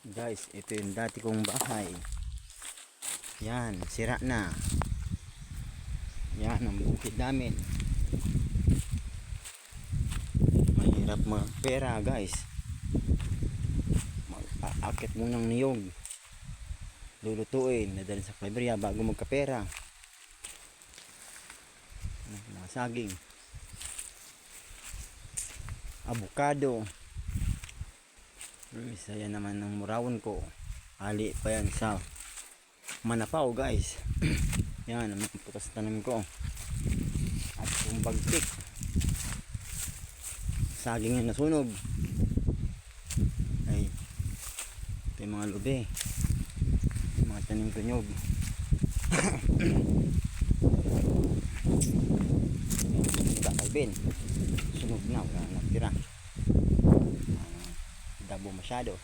Guys, ito yung dati kong bahay. Yan, sira na. Yan ang bukid namin. Mahirap magpera guys. Mag-aakit mo ng niyog. Lulutuin, nadalhin sa Calabria bago magkapera. Mga saging. Avocado. Isa yan naman ng murawon ko. Ali pa yan sa Manapaw guys. Yan ang mga putas tanim ko. At yung bagtik. Saging yung nasunog. Ay, ito yung mga lube. Yung mga tanim ko nyog. Kalbin. Sunog na, wala na tira. Dabo masyado.